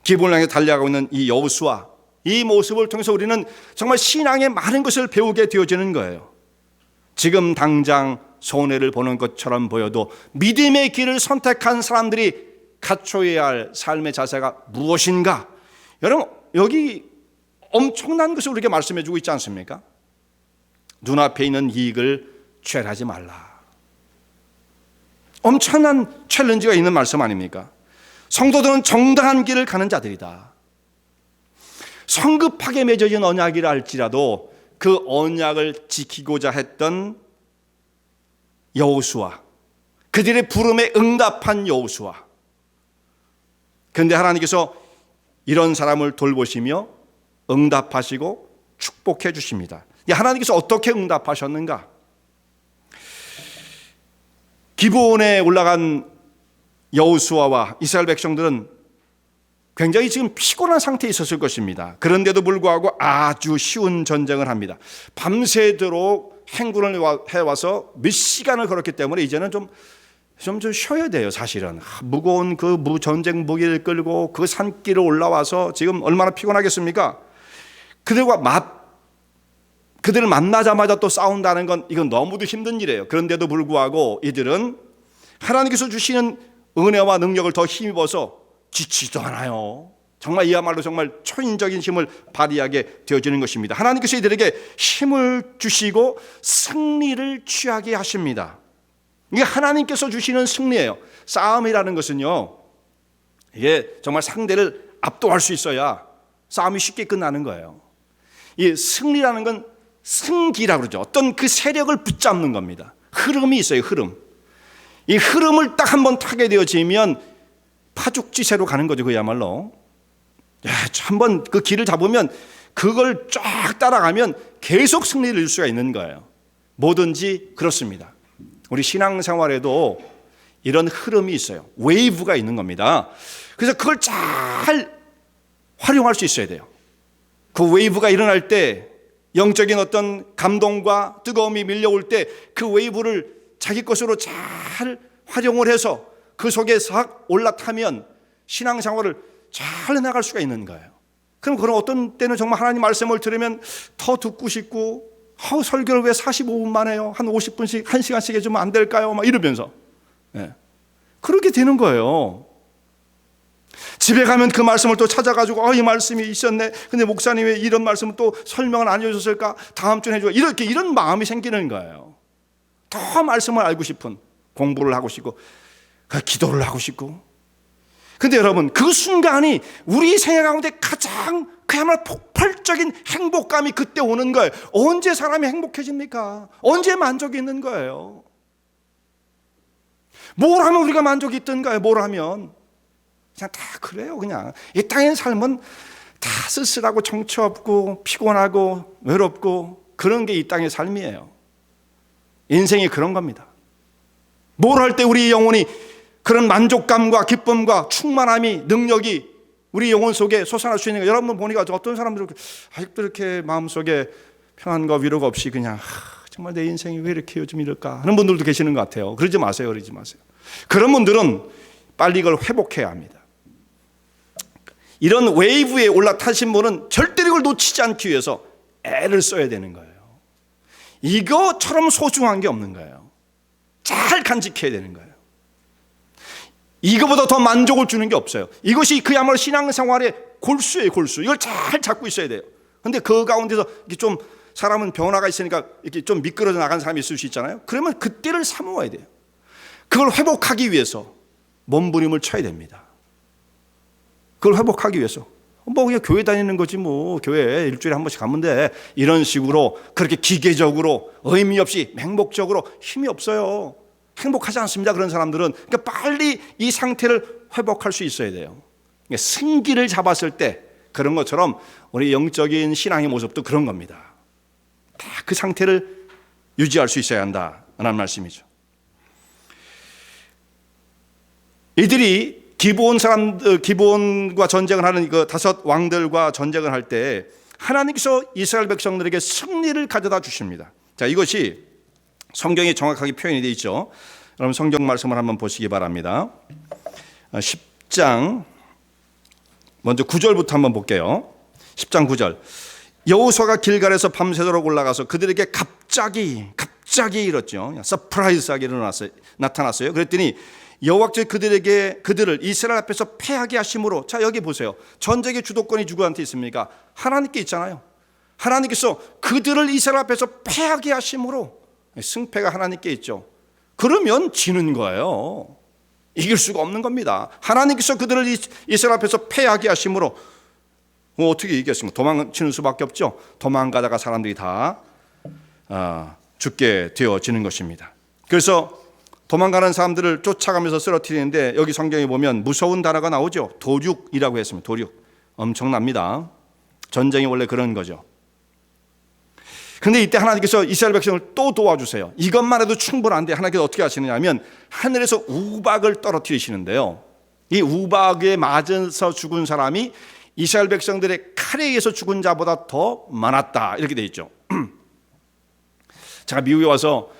[SPEAKER 1] 기브온을 향해 달려가고 있는 이 여호수아, 이 모습을 통해서 우리는 정말 신앙의 많은 것을 배우게 되어지는 거예요. 지금 당장 손해를 보는 것처럼 보여도 믿음의 길을 선택한 사람들이 갖춰야 할 삶의 자세가 무엇인가? 여러분, 여기 엄청난 것을 우리에게 말씀해 주고 있지 않습니까? 눈앞에 있는 이익을 취하지 말라. 엄청난 챌린지가 있는 말씀 아닙니까? 성도들은 정당한 길을 가는 자들이다. 성급하게 맺어진 언약이라 할지라도 그 언약을 지키고자 했던 여호수아, 그들의 부름에 응답한 여호수아. 그런데 하나님께서 이런 사람을 돌보시며 응답하시고 축복해 주십니다. 하나님께서 어떻게 응답하셨는가? 기브온에 올라간 여호수아와 이스라엘 백성들은 굉장히 지금 피곤한 상태에 있었을 것입니다. 그런데도 불구하고 아주 쉬운 전쟁을 합니다. 밤새도록 행군을 해와서 몇 시간을 걸었기 때문에 이제는 좀 쉬어야 돼요. 사실은 무거운 그 전쟁 무기를 끌고 그 산길을 올라와서 지금 얼마나 피곤하겠습니까? 그들을 만나자마자 또 싸운다는 건 이건 너무도 힘든 일이에요. 그런데도 불구하고 이들은 하나님께서 주시는 은혜와 능력을 더 힘입어서 지치지도 않아요. 정말 이야말로 정말 초인적인 힘을 발휘하게 되어지는 것입니다. 하나님께서 이들에게 힘을 주시고 승리를 취하게 하십니다. 이게 하나님께서 주시는 승리예요. 싸움이라는 것은요, 이게 정말 상대를 압도할 수 있어야 싸움이 쉽게 끝나는 거예요. 이 승리라는 건 승기라고 그러죠. 어떤 그 세력을 붙잡는 겁니다. 흐름이 있어요. 흐름. 이 흐름을 딱 한번 타게 되어지면 파죽지세로 가는 거죠. 그야말로 한번 그 길을 잡으면 그걸 쫙 따라가면 계속 승리를 이룰 수가 있는 거예요. 뭐든지 그렇습니다. 우리 신앙생활에도 이런 흐름이 있어요. 웨이브가 있는 겁니다. 그래서 그걸 잘 활용할 수 있어야 돼요. 그 웨이브가 일어날 때 영적인 어떤 감동과 뜨거움이 밀려올 때 그 웨이브를 자기 것으로 잘 활용을 해서 그 속에 싹 올라타면 신앙생활을 잘 나갈 수가 있는 거예요. 그럼 어떤 때는 정말 하나님 말씀을 들으면 더 듣고 싶고 설교를 왜 45분만 해요? 한 50분씩 1시간씩 해주면 안 될까요? 막 이러면서 그렇게 되는 거예요. 집에 가면 그 말씀을 또 찾아가지고 이 말씀이 있었네. 근데 목사님 왜 이런 말씀을 또 설명을 안 해주셨을까? 다음 주에 해줘. 이런 마음이 생기는 거예요. 더 말씀을 알고 싶은, 공부를 하고 싶고 기도를 하고 싶고. 근데 여러분, 그 순간이 우리 생애 가운데 가장 그야말로 폭발적인 행복감이 그때 오는 거예요. 언제 사람이 행복해집니까? 언제 만족이 있는 거예요? 뭘 하면 우리가 만족이 있던가요? 뭘 하면? 그냥 다 그래요. 그냥 이 땅의 삶은 다 쓸쓸하고 정처 없고 피곤하고 외롭고 그런 게 이 땅의 삶이에요. 인생이 그런 겁니다. 뭘 할 때 우리 영혼이 그런 만족감과 기쁨과 충만함이, 능력이 우리 영혼 속에 솟아날 수 있는 거예요. 여러분 보니까 어떤 사람들은 아직도 이렇게 마음속에 평안과 위로가 없이 그냥 정말 내 인생이 왜 이렇게 요즘 이럴까 하는 분들도 계시는 것 같아요. 그러지 마세요. 그런 분들은 빨리 이걸 회복해야 합니다. 이런 웨이브에 올라타신 분은 절대로 이걸 놓치지 않기 위해서 애를 써야 되는 거예요. 이거처럼 소중한 게 없는 거예요. 잘 간직해야 되는 거예요. 이거보다 더 만족을 주는 게 없어요. 이것이 그야말로 신앙생활의 골수예요. 골수. 이걸 잘 잡고 있어야 돼요. 근데 그 가운데서 이렇게 좀 사람은 변화가 있으니까 이렇게 좀 미끄러져 나간 사람이 있을 수 있잖아요. 그러면 그때를 사모해야 돼요. 그걸 회복하기 위해서 몸부림을 쳐야 됩니다. 그걸 회복하기 위해서 그냥 교회 다니는 거지 뭐, 교회 일주일에 한 번씩 가면 돼, 이런 식으로 그렇게 기계적으로 의미 없이 맹목적으로 힘이 없어요. 행복하지 않습니다. 그런 사람들은. 그러니까 빨리 이 상태를 회복할 수 있어야 돼요. 그러니까 승기를 잡았을 때 그런 것처럼 우리 영적인 신앙의 모습도 그런 겁니다. 다 그 상태를 유지할 수 있어야 한다는 말씀이죠. 이들이 기브온과 전쟁을 하는 그 5 왕들과 전쟁을 할 때 하나님께서 이스라엘 백성들에게 승리를 가져다 주십니다. 자, 이것이 성경에 정확하게 표현이 되어 있죠. 여러분 성경 말씀을 한번 보시기 바랍니다. 10장 먼저 9절부터 한번 볼게요. 10장 9절. 여호수아가 길갈에서 밤새도록 올라가서 그들에게 갑자기 이랬죠. 서프라이즈하게 나타났어요. 그랬더니 여호와께서 그들을 이스라엘 앞에서 패하게 하심으로, 자 여기 보세요. 전쟁의 주도권이 누구한테 있습니까? 하나님께 있잖아요. 하나님께서 그들을 이스라엘 앞에서 패하게 하심으로, 승패가 하나님께 있죠. 그러면 지는 거예요. 이길 수가 없는 겁니다. 하나님께서 그들을 이스라엘 앞에서 패하게 하심으로 어떻게 이겼습니까? 도망치는 수밖에 없죠. 도망가다가 사람들이 다 죽게 되어지는 것입니다. 그래서 도망가는 사람들을 쫓아가면서 쓰러뜨리는데 여기 성경에 보면 무서운 단어가 나오죠. 도륙이라고 했습니다. 도륙. 엄청납니다. 전쟁이 원래 그런 거죠. 그런데 이때 하나님께서 이스라엘 백성을 또 도와주세요. 이것만 해도 충분한데 하나님께서 어떻게 하시느냐 하면 하늘에서 우박을 떨어뜨리시는데요. 이 우박에 맞아서 죽은 사람이 이스라엘 백성들의 칼에 의해서 죽은 자보다 더 많았다, 이렇게 돼 있죠. 제가 미국에 와서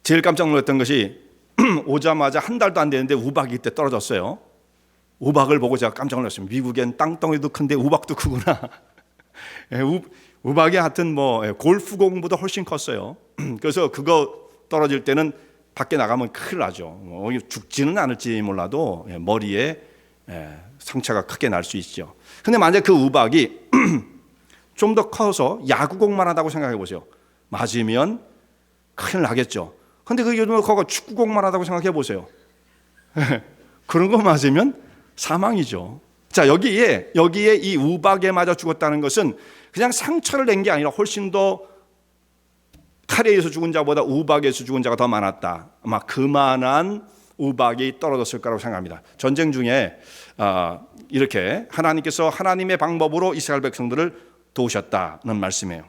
[SPEAKER 1] 제일 깜짝 놀랐던 것이 오자마자 한 달도 안 되는데 우박이 이때 떨어졌어요. 우박을 보고 제가 깜짝 놀랐습니다. 미국엔 땅덩이도 큰데 우박도 크구나. 우박이 하여튼 골프공보다 훨씬 컸어요. 그래서 그거 떨어질 때는 밖에 나가면 큰일 나죠. 죽지는 않을지 몰라도 머리에 상처가 크게 날 수 있죠. 근데 만약 그 우박이 좀 더 커서 야구공만 하다고 생각해 보세요. 맞으면 큰일 나겠죠. 근데 그 요즘 그거 축구공만 하다고 생각해 보세요. 그런 거 맞으면 사망이죠. 자, 여기에 이 우박에 맞아 죽었다는 것은 그냥 상처를 낸 게 아니라 훨씬 더 칼에 의해서 죽은 자보다 우박에서 죽은 자가 더 많았다. 아마 그만한 우박이 떨어졌을 거라고 생각합니다. 전쟁 중에 이렇게 하나님께서 하나님의 방법으로 이스라엘 백성들을 도우셨다는 말씀이에요.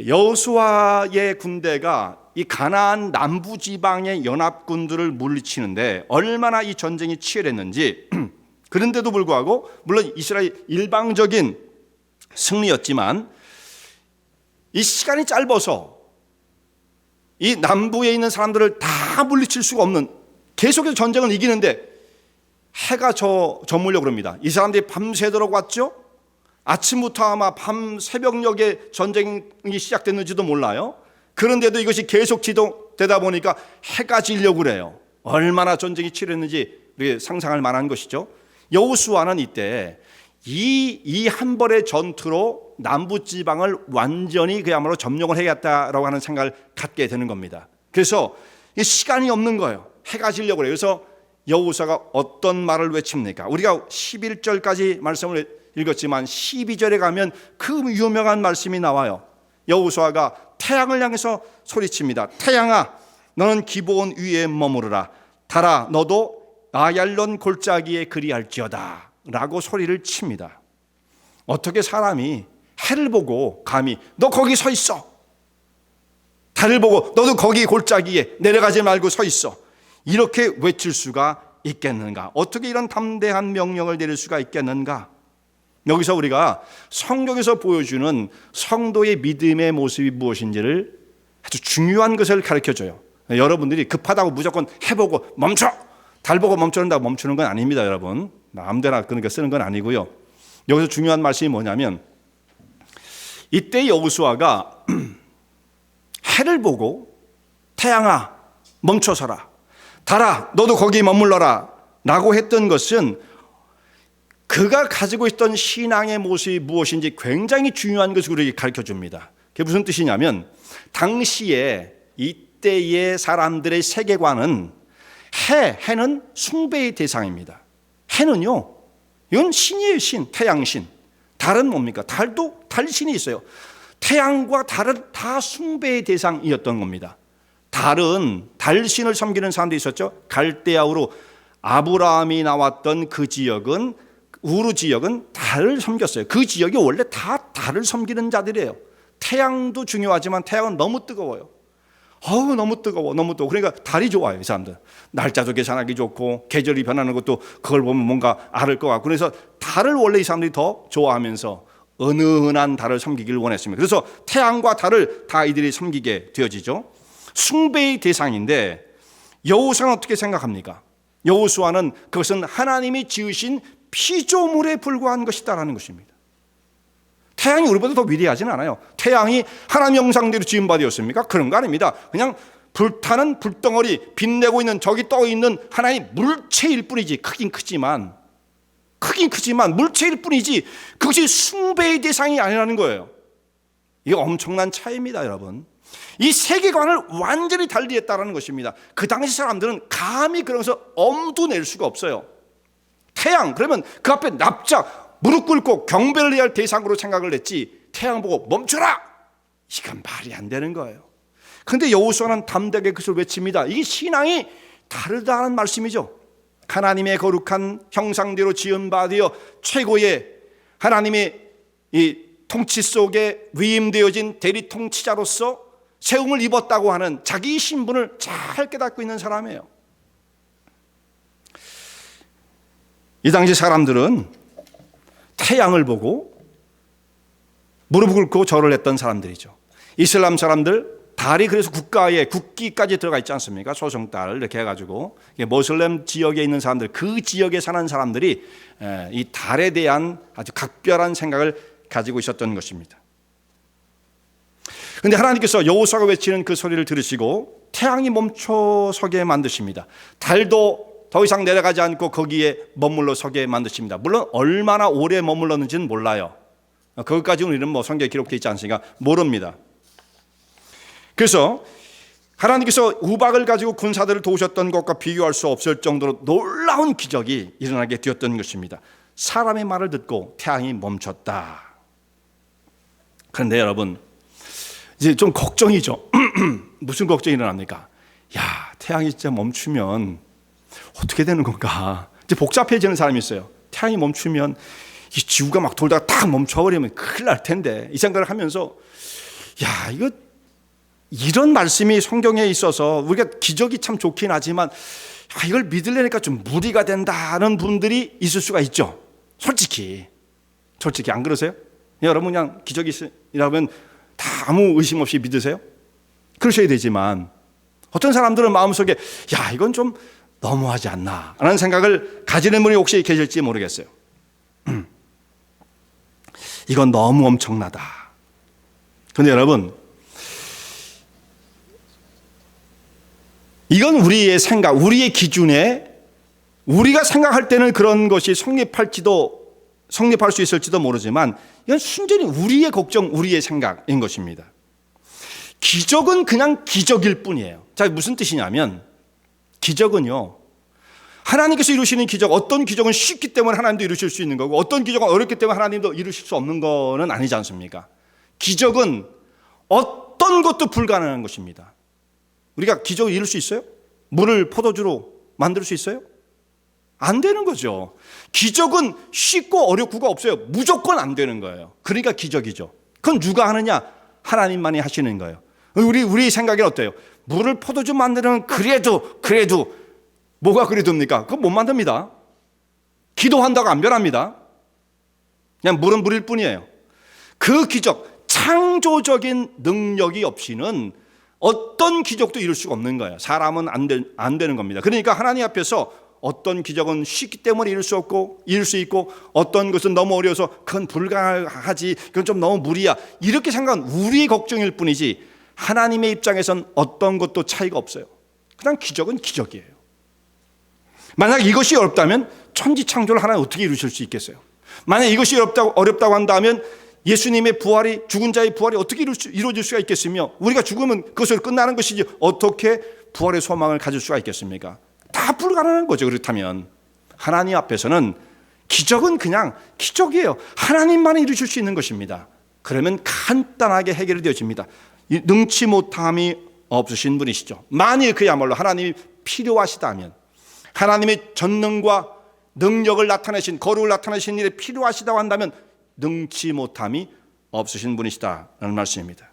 [SPEAKER 1] 여호수아의 군대가 이 가나안 남부 지방의 연합군들을 물리치는데 얼마나 이 전쟁이 치열했는지 그런데도 불구하고 물론 이스라엘 일방적인 승리였지만 이 시간이 짧아서 이 남부에 있는 사람들을 다 물리칠 수가 없는 계속해서 전쟁을 이기는데 해가 저물려고 그럽니다. 이 사람들이 밤새도록 왔죠. 아침부터 아마 밤 새벽녘에 전쟁이 시작됐는지도 몰라요. 그런데도 이것이 계속 지속되다 보니까 해가 지려고 그래요. 얼마나 전쟁이 치열했는지 우리가 상상할 만한 것이죠. 여호수아는 이때 이 한 벌의 전투로 남부 지방을 완전히 그야말로 점령을 해야겠다라고 하는 생각을 갖게 되는 겁니다. 그래서 시간이 없는 거예요. 해가 지려고 그래요. 그래서 여호수아가 어떤 말을 외칩니까? 우리가 11절까지 말씀을 읽었지만 12절에 가면 그 유명한 말씀이 나와요. 여호수아가 태양을 향해서 소리칩니다. 태양아, 너는 기브온 위에 머무르라. 달아, 너도 아얄론 골짜기에 그리할지어다 라고 소리를 칩니다. 어떻게 사람이 해를 보고 감히 너 거기 서 있어, 달을 보고 너도 거기 골짜기에 내려가지 말고 서 있어, 이렇게 외칠 수가 있겠는가? 어떻게 이런 담대한 명령을 내릴 수가 있겠는가? 여기서 우리가 성경에서 보여주는 성도의 믿음의 모습이 무엇인지를 아주 중요한 것을 가르쳐줘요. 여러분들이 급하다고 무조건 해보고 멈춰, 달 보고 멈춰는다고 멈추는 건 아닙니다. 여러분 아무데나 그러니까 쓰는 건 아니고요. 여기서 중요한 말씀이 뭐냐면 이때 여호수아가 해를 보고 태양아 멈춰서라, 달아 너도 거기 머물러라 라고 했던 것은 그가 가지고 있던 신앙의 모습이 무엇인지 굉장히 중요한 것을 우리에게 가르쳐줍니다. 그게 무슨 뜻이냐면 당시에 이때의 사람들의 세계관은 해는 숭배의 대상입니다. 해는요, 이건 신이에요. 신, 태양신. 달은 뭡니까? 달도 달신이 있어요. 태양과 달은 다 숭배의 대상이었던 겁니다. 달은 달신을 섬기는 사람도 있었죠. 갈대아우로 아브라함이 나왔던 그 지역은, 우르 지역은 달을 섬겼어요. 그 지역이 원래 다 달을 섬기는 자들이에요. 태양도 중요하지만 태양은 너무 뜨거워요. 너무 뜨거워. 그러니까 달이 좋아요. 이 사람들 날짜도 계산하기 좋고 계절이 변하는 것도 그걸 보면 뭔가 알을 것 같고, 그래서 달을 원래 이 사람들이 더 좋아하면서 은은한 달을 섬기기를 원했습니다. 그래서 태양과 달을 다 이들이 섬기게 되어지죠. 숭배의 대상인데 여호수아는 어떻게 생각합니까? 여호수아는 그것은 하나님이 지으신 피조물에 불과한 것이다라는 것입니다. 태양이 우리보다 더 위대하지는 않아요. 태양이 하나님 형상대로 지은 바 되었습니까? 그런 거 아닙니다. 그냥 불타는 불덩어리, 빛내고 있는 저기 떠 있는 하나의 물체일 뿐이지. 크긴 크지만 물체일 뿐이지 그것이 숭배의 대상이 아니라는 거예요. 이게 엄청난 차이입니다, 여러분. 이 세계관을 완전히 달리했다는 것입니다. 그 당시 사람들은 감히 그러면서 엄두 낼 수가 없어요. 태양 그러면 그 앞에 납작 무릎 꿇고 경배를 해야 할 대상으로 생각을 했지, 태양 보고 멈춰라, 이건 말이 안 되는 거예요. 그런데 여호수아는 담대하게 그것을 외칩니다. 이게 신앙이 다르다는 말씀이죠. 하나님의 거룩한 형상대로 지은 바 되어 최고의 하나님의 이 통치 속에 위임되어진 대리 통치자로서 세움을 입었다고 하는 자기 신분을 잘 깨닫고 있는 사람이에요. 이 당시 사람들은 태양을 보고 무릎 꿇고 절을 했던 사람들이죠. 이슬람 사람들 달이 그래서 국기까지 들어가 있지 않습니까? 소송달 이렇게 해가지고 모슬렘 지역에 있는 사람들, 그 지역에 사는 사람들이 이 달에 대한 아주 각별한 생각을 가지고 있었던 것입니다. 그런데 하나님께서 여호수아가 외치는 그 소리를 들으시고 태양이 멈춰서게 만드십니다. 달도 더 이상 내려가지 않고 거기에 머물러 서게 만드십니다. 물론 얼마나 오래 머물렀는지는 몰라요. 거기까지는 우리는 성경에 기록되어 있지 않으니까 모릅니다. 그래서 하나님께서 우박을 가지고 군사들을 도우셨던 것과 비교할 수 없을 정도로 놀라운 기적이 일어나게 되었던 것입니다. 사람의 말을 듣고 태양이 멈췄다. 그런데 여러분, 이제 좀 걱정이죠. 무슨 걱정이 일어납니까? 야, 태양이 진짜 멈추면 어떻게 되는 건가? 이제 복잡해지는 사람이 있어요. 태양이 멈추면 이 지구가 막 돌다가 딱 멈춰버리면 큰일 날 텐데, 이 생각을 하면서 야, 이런 말씀이 성경에 있어서 우리가 기적이 참 좋긴 하지만 이걸 믿으려니까 좀 무리가 된다는 분들이 있을 수가 있죠. 솔직히 안 그러세요? 여러분 그냥 기적이 있으라면 다 아무 의심 없이 믿으세요? 그러셔야 되지만 어떤 사람들은 마음속에 야, 이건 좀 너무하지 않나 라는 생각을 가지는 분이 혹시 계실지 모르겠어요. 이건 너무 엄청나다. 그런데 여러분, 이건 우리의 생각, 우리의 기준에 우리가 생각할 때는 그런 것이 성립할 수 있을지도 모르지만 이건 순전히 우리의 걱정, 우리의 생각인 것입니다. 기적은 그냥 기적일 뿐이에요. 자, 무슨 뜻이냐면 기적은요, 하나님께서 이루시는 기적, 어떤 기적은 쉽기 때문에 하나님도 이루실 수 있는 거고 어떤 기적은 어렵기 때문에 하나님도 이루실 수 없는 거는 아니지 않습니까? 기적은 어떤 것도 불가능한 것입니다. 우리가 기적을 이룰 수 있어요? 물을 포도주로 만들 수 있어요? 안 되는 거죠. 기적은 쉽고 어렵고가 없어요. 무조건 안 되는 거예요. 그러니까 기적이죠. 그건 누가 하느냐? 하나님만이 하시는 거예요. 우리 생각엔 어때요? 물을 포도주 만드는 그래도 뭐가 그래도입니까? 그건 못 만듭니다. 기도한다고 안 변합니다. 그냥 물은 물일 뿐이에요. 그 기적, 창조적인 능력이 없이는 어떤 기적도 이룰 수가 없는 거예요. 사람은 안 되는 겁니다. 그러니까 하나님 앞에서 어떤 기적은 쉽기 때문에 이룰 수 있고 어떤 것은 너무 어려워서 그건 불가하지, 그건 좀 너무 무리야, 이렇게 생각은 우리의 걱정일 뿐이지 하나님의 입장에선 어떤 것도 차이가 없어요. 그냥 기적은 기적이에요. 만약 이것이 어렵다면 천지창조를 하나님 어떻게 이루실 수 있겠어요? 만약 이것이 어렵다고 한다면 예수님의 부활이, 죽은 자의 부활이 어떻게 이루어질 수가 있겠으며 우리가 죽으면 그것으로 끝나는 것이지 어떻게 부활의 소망을 가질 수가 있겠습니까? 다 불가능한 거죠. 그렇다면 하나님 앞에서는 기적은 그냥 기적이에요. 하나님만이 이루실 수 있는 것입니다. 그러면 간단하게 해결이 되어집니다. 능치 못함이 없으신 분이시죠. 만일 그야말로 하나님이 필요하시다면, 하나님의 전능과 능력을 나타내신, 거룩을 나타내신 일에 필요하시다고 한다면 능치 못함이 없으신 분이시다라는 말씀입니다.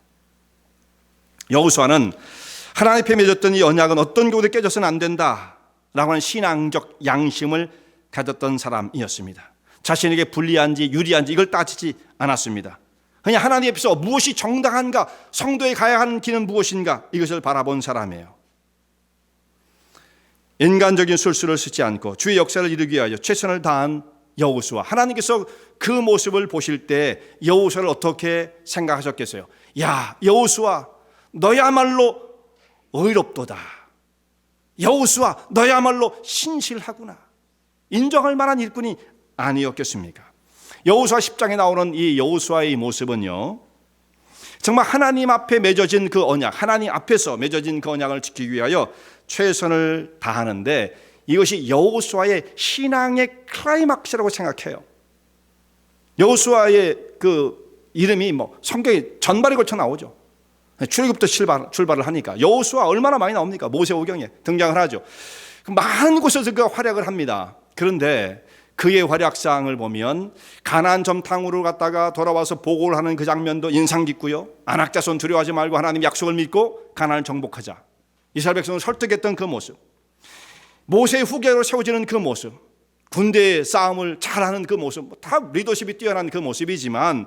[SPEAKER 1] 여호수아는 하나님 앞에 맺었던 이 언약은 어떤 경우도 깨져서는 안 된다라고 하는 신앙적 양심을 가졌던 사람이었습니다. 자신에게 불리한지 유리한지 이걸 따지지 않았습니다. 그냥 하나님 앞에서 무엇이 정당한가, 성도에 가야 하는 길은 무엇인가, 이것을 바라본 사람이에요. 인간적인 술수를 쓰지 않고 주의 역사를 이루기 위하여 최선을 다한 여호수아, 하나님께서 그 모습을 보실 때 여호수아를 어떻게 생각하셨겠어요? 야, 여호수아 너야말로 의롭도다. 여호수아 너야말로 신실하구나. 인정할 만한 일꾼이 아니었겠습니까? 여호수아 10장에 나오는 이 여호수아의 모습은요, 정말 하나님 앞에 맺어진 그 언약, 하나님 앞에서 맺어진 그 언약을 지키기 위하여 최선을 다하는데, 이것이 여호수아의 신앙의 클라이막스라고 생각해요. 여호수아의 그 이름이 성경에 전발에 걸쳐 나오죠. 출애굽부터 출발을 하니까 여호수아 얼마나 많이 나옵니까? 모세오경에 등장을 하죠. 많은 곳에서 그가 활약을 합니다. 그런데 그의 활약상을 보면 가나안 점탕으로 갔다가 돌아와서 보고를 하는 그 장면도 인상 깊고요. 안악자손 두려워하지 말고 하나님 약속을 믿고 가나안을 정복하자, 이스라엘 백성을 설득했던 그 모습, 모세의 후계로 세워지는 그 모습, 군대의 싸움을 잘하는 그 모습, 다 리더십이 뛰어난 그 모습이지만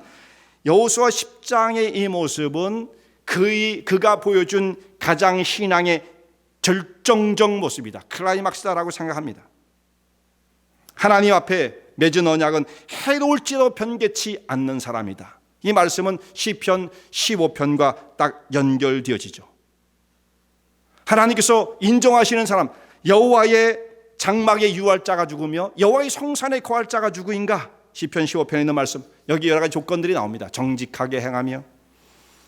[SPEAKER 1] 여호수아 10장의 이 모습은 그가 보여준 가장 신앙의 절정적 모습이다. 클라이막스다라고 생각합니다. 하나님 앞에 맺은 언약은 해로울지도 변개치 않는 사람이다. 이 말씀은 시편 15편과 딱 연결되어지죠. 하나님께서 인정하시는 사람, 여호와의 장막에 유할 자가 누구며 여호와의 성산에 거할 자가 누구인가? 시편 15편에 있는 말씀, 여기 여러 가지 조건들이 나옵니다. 정직하게 행하며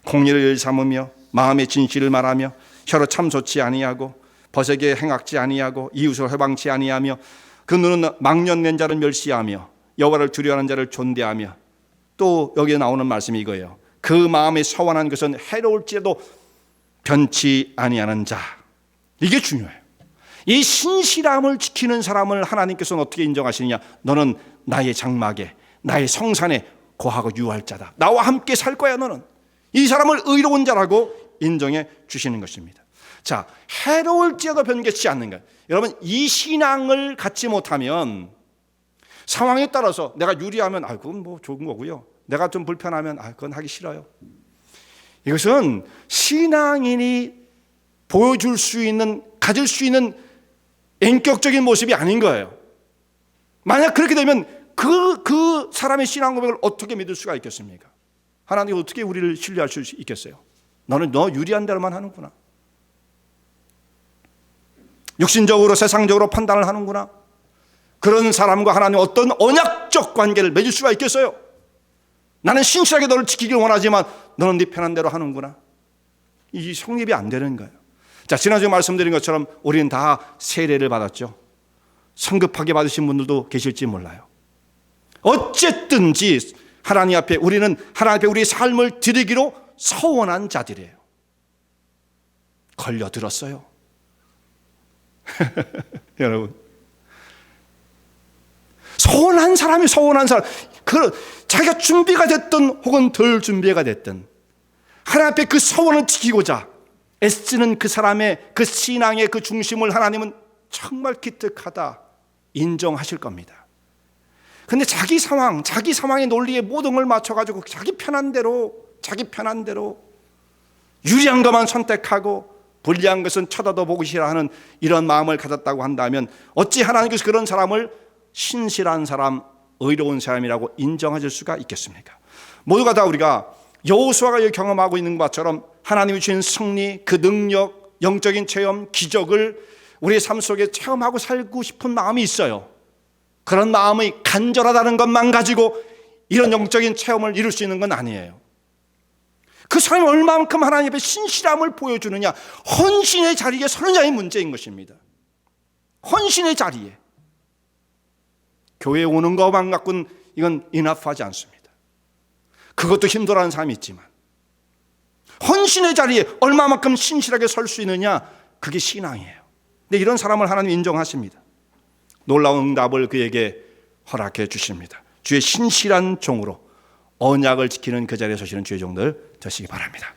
[SPEAKER 1] 공의를 삼으며 마음의 진실을 말하며 혀로 참소치 아니하고 버색에 행악지 아니하고 이웃을 해방치 아니하며 그 눈은 망령된 자를 멸시하며 여호와를 두려워하는 자를 존대하며, 또 여기에 나오는 말씀이 이거예요. 그 마음에 서원한 것은 해로울지라도 변치 아니하는 자. 이게 중요해요. 이 신실함을 지키는 사람을 하나님께서는 어떻게 인정하시느냐? 너는 나의 장막에 나의 성산에 거하고 유할 자다. 나와 함께 살 거야. 너는 이 사람을 의로운 자라고 인정해 주시는 것입니다. 자, 해로울지라도 변개치 않는 것. 여러분, 이 신앙을 갖지 못하면 상황에 따라서 내가 유리하면 그건 뭐 좋은 거고요. 내가 좀 불편하면 그건 하기 싫어요. 이것은 신앙인이 보여줄 수 있는, 가질 수 있는 인격적인 모습이 아닌 거예요. 만약 그렇게 되면 그 사람의 신앙 고백을 어떻게 믿을 수가 있겠습니까? 하나님이 어떻게 우리를 신뢰할 수 있겠어요? 너는 너 유리한 대로만 하는구나. 육신적으로 세상적으로 판단을 하는구나. 그런 사람과 하나님 어떤 언약적 관계를 맺을 수가 있겠어요? 나는 신실하게 너를 지키길 원하지만 너는 네 편한 대로 하는구나. 이 성립이 안 되는 거예요. 자, 지난주에 말씀드린 것처럼 우리는 다 세례를 받았죠. 성급하게 받으신 분들도 계실지 몰라요. 어쨌든지 하나님 앞에 우리는 하나님 앞에 우리의 삶을 드리기로 서원한 자들이에요. 걸려들었어요. 여러분, 서원한 사람이 서원한 사람, 자기가 준비가 됐든 혹은 덜 준비가 됐든 하나님 앞에 그 서원을 지키고자 애쓰는 그 사람의 그 신앙의 그 중심을 하나님은 정말 기특하다 인정하실 겁니다. 근데 자기 상황의 논리에 모든 걸 맞춰가지고 자기 편한 대로 유리한 것만 선택하고 불리한 것은 쳐다도 보기 싫어하는 이런 마음을 가졌다고 한다면 어찌 하나님께서 그런 사람을 신실한 사람, 의로운 사람이라고 인정하실 수가 있겠습니까? 모두가 다 우리가 여호수아가 경험하고 있는 것처럼 하나님이 주신 승리, 그 능력, 영적인 체험, 기적을 우리의 삶 속에 체험하고 살고 싶은 마음이 있어요. 그런 마음이 간절하다는 것만 가지고 이런 영적인 체험을 이룰 수 있는 건 아니에요. 그 사람이 얼마만큼 하나님 앞에 신실함을 보여주느냐, 헌신의 자리에 서느냐의 문제인 것입니다. 헌신의 자리에. 교회에 오는 것만 갖고는 이건 인합하지 않습니다. 그것도 힘들어하는 사람이 있지만 헌신의 자리에 얼마만큼 신실하게 설 수 있느냐, 그게 신앙이에요. 근데 이런 사람을 하나님 인정하십니다. 놀라운 응답을 그에게 허락해 주십니다. 주의 신실한 종으로 언약을 지키는 그 자리에 서시는 주의 종들 되시기 바랍니다.